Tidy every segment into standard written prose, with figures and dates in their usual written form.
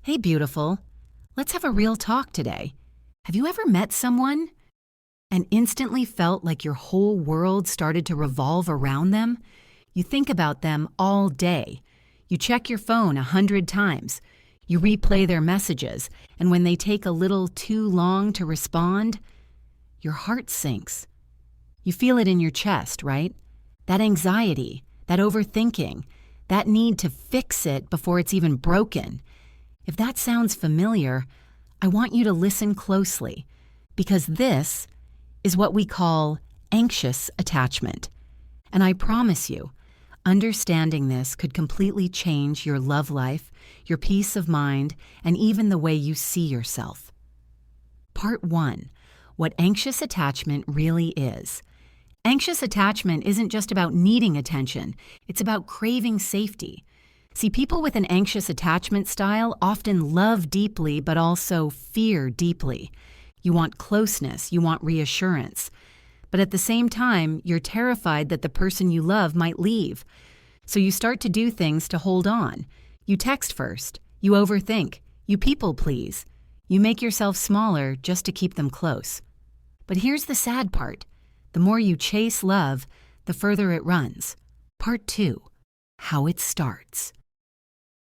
Hey, beautiful. Let's have a real talk today. Have you ever met someone and instantly felt like your whole world started to revolve around them? You think about them all day. You check your phone 100 times. You replay their messages, and when they take a little too long to respond, your heart sinks. You feel it in your chest, right? That anxiety, that overthinking, that need to fix it before it's even broken. If that sounds familiar, I want you to listen closely, because this is what we call anxious attachment. And I promise you, understanding this could completely change your love life, your peace of mind, and even the way you see yourself. Part 1. What anxious attachment really is. Anxious attachment isn't just about needing attention, it's about craving safety. See, people with an anxious attachment style often love deeply but also fear deeply. You want closeness, you want reassurance. But at the same time, you're terrified that the person you love might leave. So you start to do things to hold on. You text first, you overthink, you people please. You make yourself smaller just to keep them close. But here's the sad part. The more you chase love, the further it runs. Part 2. How it starts.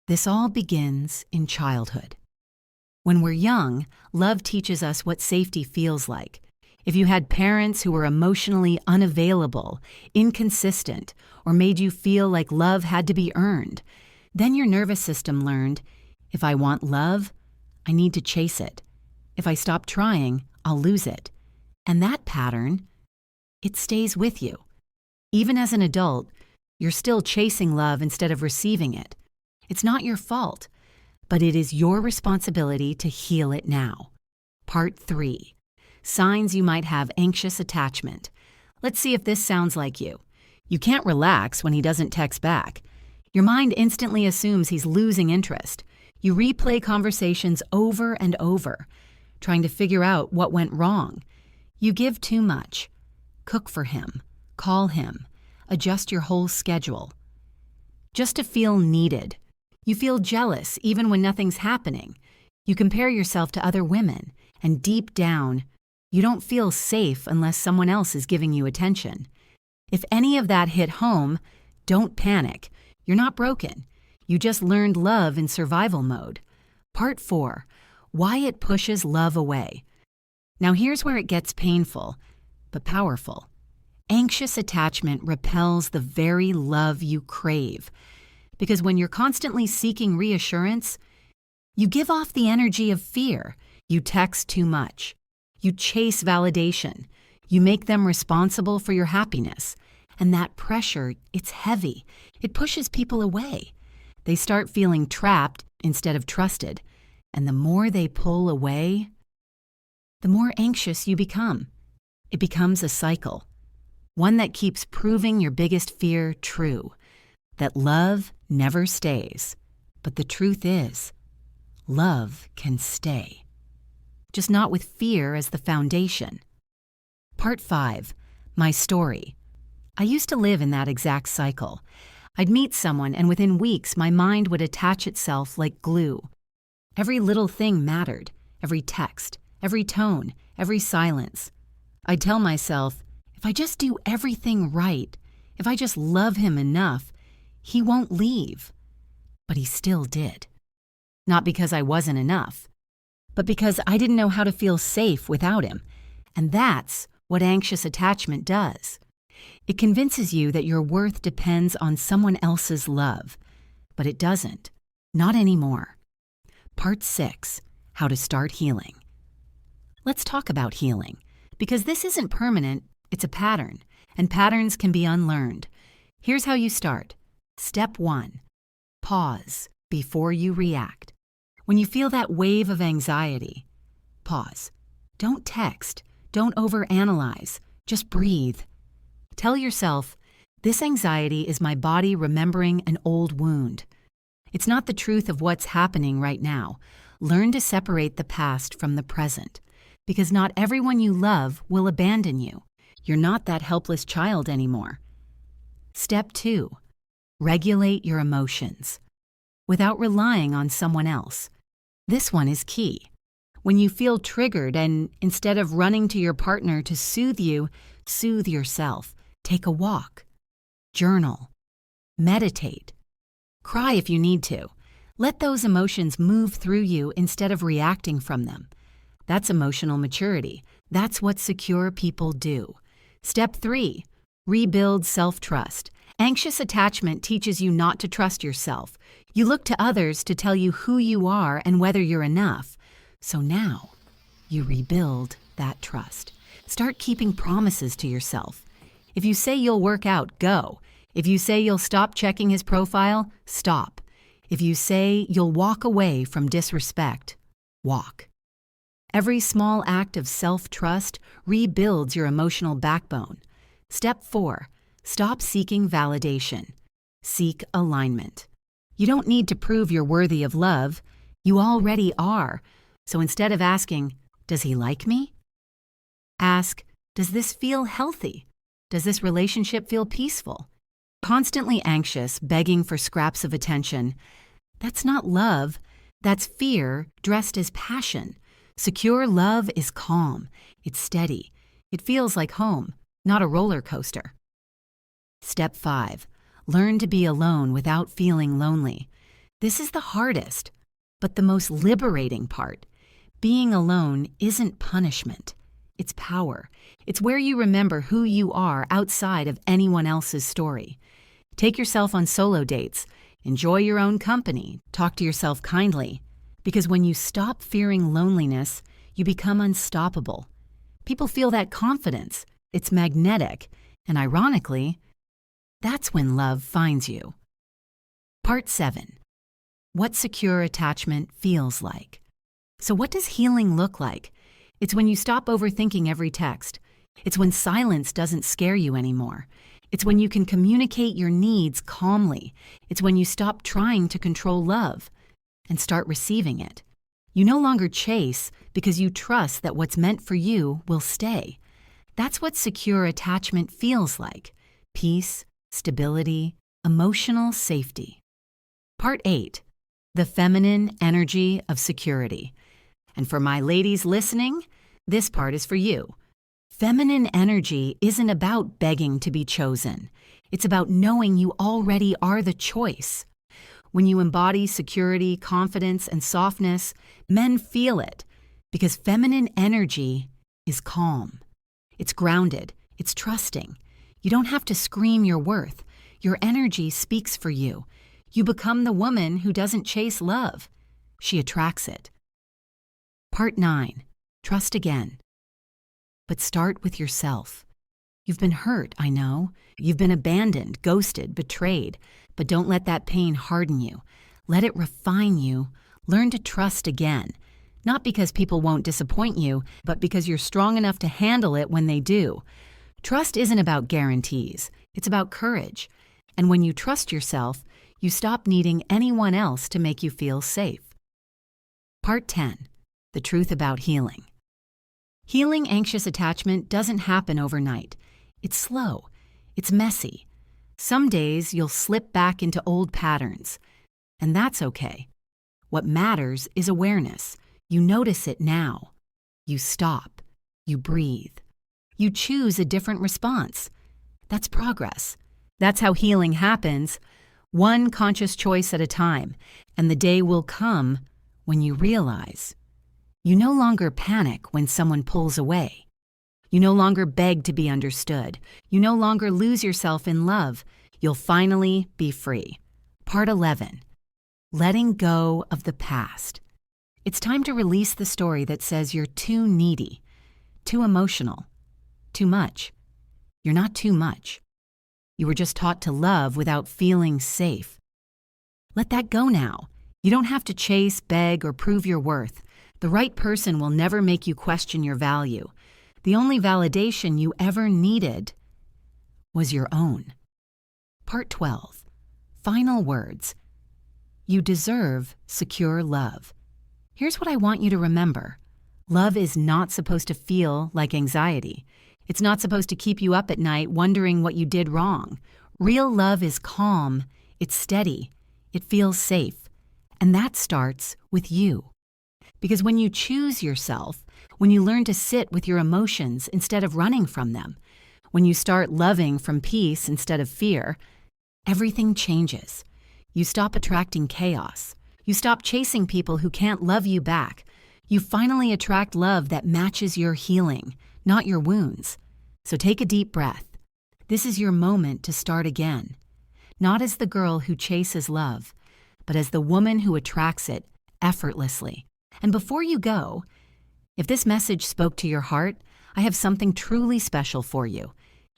This all begins in childhood. When we're young, love teaches us what safety feels like. If you had parents who were emotionally unavailable, inconsistent, or made you feel like love had to be earned, then your nervous system learned, if I want love, I need to chase it. If I stop trying, I'll lose it. And that pattern, it stays with you. Even as an adult, you're still chasing love instead of receiving it. It's not your fault, but it is your responsibility to heal it now. Part 3. Signs you might have anxious attachment. Let's see if this sounds like you. You can't relax when he doesn't text back. Your mind instantly assumes he's losing interest. You replay conversations over and over, trying to figure out what went wrong. You give too much. Cook for him. Call him. Adjust your whole schedule. Just to feel needed. You feel jealous even when nothing's happening. You compare yourself to other women, and deep down, you don't feel safe unless someone else is giving you attention. If any of that hit home, don't panic. You're not broken. You just learned love in survival mode. Part 4. Why it pushes love away. Now here's where it gets painful, but powerful. Anxious attachment repels the very love you crave. Because when you're constantly seeking reassurance, you give off the energy of fear. You text too much. You chase validation. You make them responsible for your happiness. And that pressure, it's heavy. It pushes people away. They start feeling trapped instead of trusted. And the more they pull away, the more anxious you become. It becomes a cycle. One that keeps proving your biggest fear true. That love never stays. But the truth is, love can stay. Just not with fear as the foundation. Part 5. My story. I used to live in that exact cycle. I'd meet someone, and within weeks, my mind would attach itself like glue. Every little thing mattered. Every text, every tone, every silence. I'd tell myself, if I just do everything right, if I just love him enough, he won't leave. But he still did. Not because I wasn't enough, but because I didn't know how to feel safe without him. And that's what anxious attachment does. It convinces you that your worth depends on someone else's love. But it doesn't. Not anymore. Part 6. How to start healing. Let's talk about healing. Because this isn't permanent, it's a pattern. And patterns can be unlearned. Here's how you start. Step 1. Pause before you react. When you feel that wave of anxiety, pause. Don't text. Don't overanalyze. Just breathe. Tell yourself, this anxiety is my body remembering an old wound. It's not the truth of what's happening right now. Learn to separate the past from the present, because not everyone you love will abandon you. You're not that helpless child anymore. Step 2. Regulate your emotions. Without relying on someone else. This one is key. When you feel triggered and instead of running to your partner to soothe you, soothe yourself. Take a walk. Journal. Meditate. Cry if you need to. Let those emotions move through you instead of reacting from them. That's emotional maturity. That's what secure people do. Step 3. Rebuild self-trust. Anxious attachment teaches you not to trust yourself. You look to others to tell you who you are and whether you're enough. So now, you rebuild that trust. Start keeping promises to yourself. If you say you'll work out, go. If you say you'll stop checking his profile, stop. If you say you'll walk away from disrespect, walk. Every small act of self-trust rebuilds your emotional backbone. Step 4. Stop seeking validation. Seek alignment. You don't need to prove you're worthy of love. You already are. So instead of asking, "Does he like me?" ask, "Does this feel healthy? Does this relationship feel peaceful?" Constantly anxious, begging for scraps of attention. That's not love. That's fear dressed as passion. Secure love is calm. It's steady. It feels like home, not a roller coaster. Step 5. Learn to be alone without feeling lonely. This is the hardest, but the most liberating part. Being alone isn't punishment. It's power. It's where you remember who you are outside of anyone else's story. Take yourself on solo dates. Enjoy your own company. Talk to yourself kindly. Because when you stop fearing loneliness, you become unstoppable. People feel that confidence. It's magnetic. And ironically, that's when love finds you. Part 7. What secure attachment feels like. So what does healing look like? It's when you stop overthinking every text. It's when silence doesn't scare you anymore. It's when you can communicate your needs calmly. It's when you stop trying to control love and start receiving it. You no longer chase because you trust that what's meant for you will stay. That's what secure attachment feels like. Peace, stability, emotional safety. Part 8. The feminine energy of security. And for my ladies listening, this part is for you. Feminine energy isn't about begging to be chosen. It's about knowing you already are the choice. When you embody security, confidence, and softness, men feel it because feminine energy is calm. It's grounded. It's trusting. You don't have to scream your worth. Your energy speaks for you. You become the woman who doesn't chase love. She attracts it. Part 9. Trust again. But start with yourself. You've been hurt, I know. You've been abandoned, ghosted, betrayed. But don't let that pain harden you. Let it refine you. Learn to trust again. Not because people won't disappoint you, but because you're strong enough to handle it when they do. Trust isn't about guarantees. It's about courage. And when you trust yourself, you stop needing anyone else to make you feel safe. Part 10. The truth about healing. Healing anxious attachment doesn't happen overnight. It's slow. It's messy. Some days you'll slip back into old patterns. And that's okay. What matters is awareness. You notice it now. You stop. You breathe. You choose a different response. That's progress. That's how healing happens, one conscious choice at a time. And the day will come when you realize you no longer panic when someone pulls away. You no longer beg to be understood. You no longer lose yourself in love. You'll finally be free. Part 11. Letting go of the past. It's time to release the story that says you're too needy, too emotional, too much. You're not too much. You were just taught to love without feeling safe. Let that go now. You don't have to chase, beg, or prove your worth. The right person will never make you question your value. The only validation you ever needed was your own. Part 12. Final words. You deserve secure love. Here's what I want you to remember. Love is not supposed to feel like anxiety. It's not supposed to keep you up at night wondering what you did wrong. Real love is calm. It's steady. It feels safe. And that starts with you. Because when you choose yourself, when you learn to sit with your emotions instead of running from them, when you start loving from peace instead of fear, everything changes. You stop attracting chaos. You stop chasing people who can't love you back. You finally attract love that matches your healing, not your wounds. So take a deep breath. This is your moment to start again. Not as the girl who chases love, but as the woman who attracts it effortlessly. And before you go, if this message spoke to your heart, I have something truly special for you.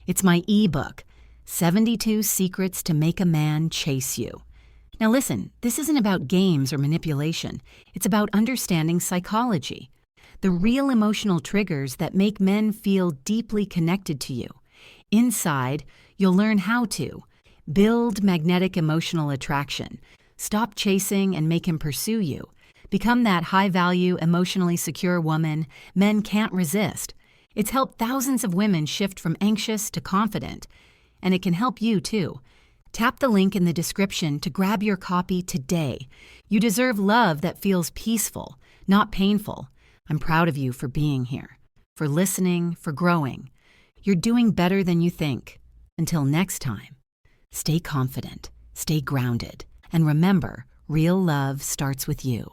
It's my eBook, 72 Secrets to Make a Man Chase You. Now listen, this isn't about games or manipulation. It's about understanding psychology, the real emotional triggers that make men feel deeply connected to you. Inside, you'll learn how to build magnetic emotional attraction, stop chasing and make him pursue you, become that high-value, emotionally secure woman men can't resist. It's helped thousands of women shift from anxious to confident, and it can help you too. Tap the link in the description to grab your copy today. You deserve love that feels peaceful, not painful. I'm proud of you for being here, for listening, for growing. You're doing better than you think. Until next time, stay confident, stay grounded, and remember, real love starts with you.